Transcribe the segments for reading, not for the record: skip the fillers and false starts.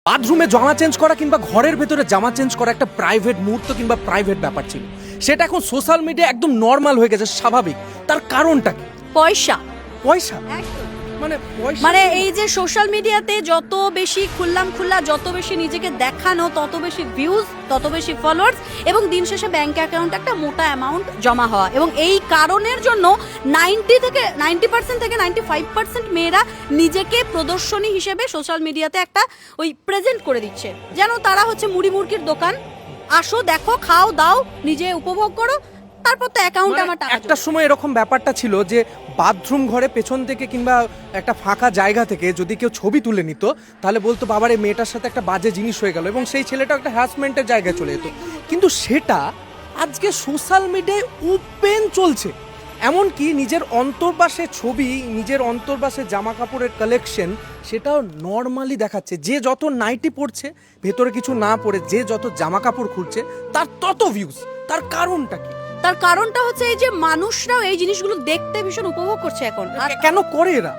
বাথরুমে জামা চেঞ্জ করা কিংবা ঘরের ভেতরে জামা চেঞ্জ করা একটা প্রাইভেট মুহূর্ত কিংবা প্রাইভেট ব্যাপার ছিল, সেটা এখন সোশ্যাল মিডিয়া একদম নর্মাল হয়ে গেছে, স্বাভাবিক। তার কারণটা কি? পয়সা। পয়সা? মানে এই যে সোশ্যাল মিডিয়াতে যত বেশি খুল্লা যত বেশি নিজেকে দেখানো, তত বেশি ভিউজ, তত বেশি ফলোয়ার্স, এবং দিন শেষে ব্যাংক অ্যাকাউন্টে একটা মোটা অ্যামাউন্ট জমা হওয়া। এবং এই কারণের জন্য 90% থেকে 95% মেয়েরা নিজেকে প্রদর্শনী হিসেবে সোশ্যাল মিডিয়াতে একটা ওই প্রেজেন্ট করে দিচ্ছে, যেন তারা হচ্ছে মুড়ি মুরগির দোকান, আসো দেখো খাও দাও নিজে উপভোগ করো, তারপর তো অ্যাকাউন্টে আমার টাকা। একটা সময় এরকম ব্যাপারটা ছিল যে বাথরুম ঘরে পেছন থেকে কিংবা একটা ফাঁকা জায়গা থেকে যদি কেউ ছবি তুলে নিত, তাহলে বলতো বাবার এই মেয়েটার সাথে একটা বাজে জিনিস হয়ে গেল, এবং সেই ছেলেটা একটা হ্যারাসমেন্টের জায়গায় চলে যেত। কিন্তু সেটা আজকে সোশ্যাল মিডিয়ায় ওপেন চলছে। এমনকি নিজের অন্তর্বাসে ছবি, নিজের অন্তর্বাসে জামা কাপড়ের কালেকশন, সেটাও নর্মালি দেখাচ্ছে। যে যত নাইটি পরছে, ভেতরে কিছু না পরে যে যত জামা কাপড় খুলছে, তার তত ভিউজ। তার কারণটা কি? তার কারণটা হচ্ছে এই যে মানুষরাও এই জিনিসগুলো দেখতে ভীষণ উপভোগ করছে এখন। আর কেন করে এরা?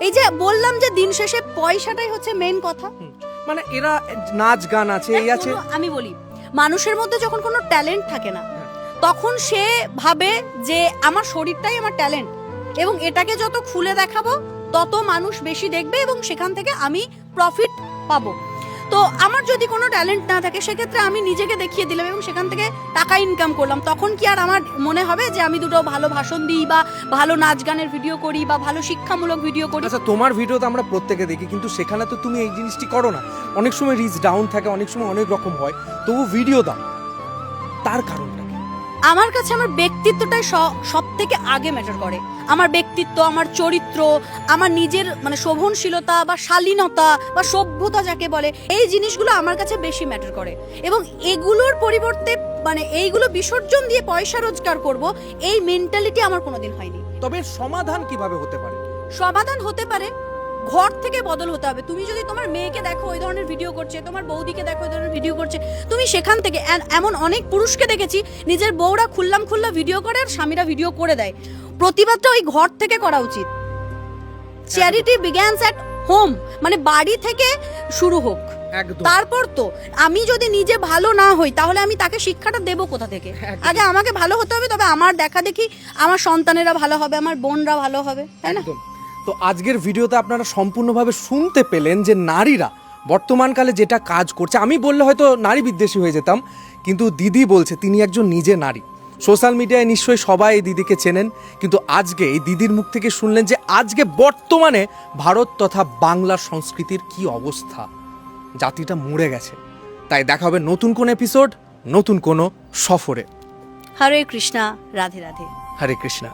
এই যে বললাম যে দিন শেষে পয়সাটাই হচ্ছে মেইন কথা। মানে এরা নাচ গান আছে, এই আছে। আমি বলি, মানুষের মধ্যে যখন কোনো ট্যালেন্ট থাকে না, তখন সে ভাবে যে আমার শরীরটাই আমার ট্যালেন্ট, এবং এটাকে যত খুলে দেখাবো তত মানুষ বেশি দেখবে এবং সেখান থেকে আমি প্রফিট পাবো। তো আমার যদি কোনো ট্যালেন্ট না থাকে, সেক্ষেত্রে আমি নিজেকে দেখিয়ে দিলাম এবং সেখান থেকে টাকা ইনকাম করলাম, তখন কি আর আমার মনে হবে যে আমি দুটো ভালো ভাষণ দিই বা ভালো নাচ গানের ভিডিও করি বা ভালো শিক্ষামূলক ভিডিও করি? আচ্ছা, তোমার ভিডিও তো আমরা প্রত্যেকে দেখি, কিন্তু সেখানে তো তুমি এই জিনিসটি করো না। অনেক সময় রিচ ডাউন থাকে, অনেক সময় অনেক রকম হয়, তবু ভিডিও দাও। তার কারণটা কি? আমার কাছে আমার ব্যক্তিত্বটাই সব থেকে আগে ম্যাটার করে। আমার ব্যক্তিত্ব, আমার চরিত্র, আমার নিজের মানে শোভনশীলতা বা শালীনতা বা সভ্যতা যাকে বলে, এই জিনিসগুলো আমার কাছে বেশি ম্যাটার করে। এবং এগুলোর পরিবর্তে মানে এইগুলো বিসর্জন দিয়ে পয়সা রোজগার করব, এই মেন্টালিটি আমার কোনোদিন হয়নি। তবে সমাধান কিভাবে হতে পারে? সমাধান হতে পারে ঘর থেকে বদল হতে হবে। তুমি যদি তোমার মেয়েকে দেখো ওই ধরনের ভিডিও করছে, তোমার বৌদিকে দেখো ওই ধরনের ভিডিও করছে, তুমি সেখান থেকে, এমন অনেক পুরুষকে দেখেছি নিজের বউরা খুল্লা ভিডিও করে আর স্বামীরা ভিডিও করে দেয়। প্রতিবাদটা ওই ঘর থেকে করা উচিত। চ্যারিটি বিগ্যানস অ্যাট হোম, মানে বাড়ি থেকে শুরু হোক। তারপর তো আমি যদি নিজে ভালো না হই, তাহলে আমি তাকে শিক্ষাটা দেবো কোথা থেকে? আগে আমাকে ভালো হতে হবে, তবে আমার দেখা দেখি আমার সন্তানেরা ভালো হবে, আমার বোনরা ভালো হবে, তাই না? তো আজকের ভিডিওতে আপনারা সম্পূর্ণভাবে শুনতে পেলেন যে নারীরা বর্তমানকালে যেটা কাজ করছে। আমি বললে হয়তো নারী বিদ্বেষী হয়ে যেতাম, কিন্তু দিদি বলছে তিনি একজন নিজে নারী। সোশ্যাল মিডিয়ায় নিশ্চয়ই সবাই এই দিদিকে চেনেন, কিন্তু আজকে এই দিদির মুখ থেকে শুনলেন যে আজকে বর্তমানে ভারত তথা বাংলার সংস্কৃতির কি অবস্থা। জাতিটা মরে গেছে। তাই দেখা হবে নতুন কোন এপিসোড, নতুন কোনো সফরে। হরে কৃষ্ণা, রাধে রাধে। হরে কৃষ্ণা।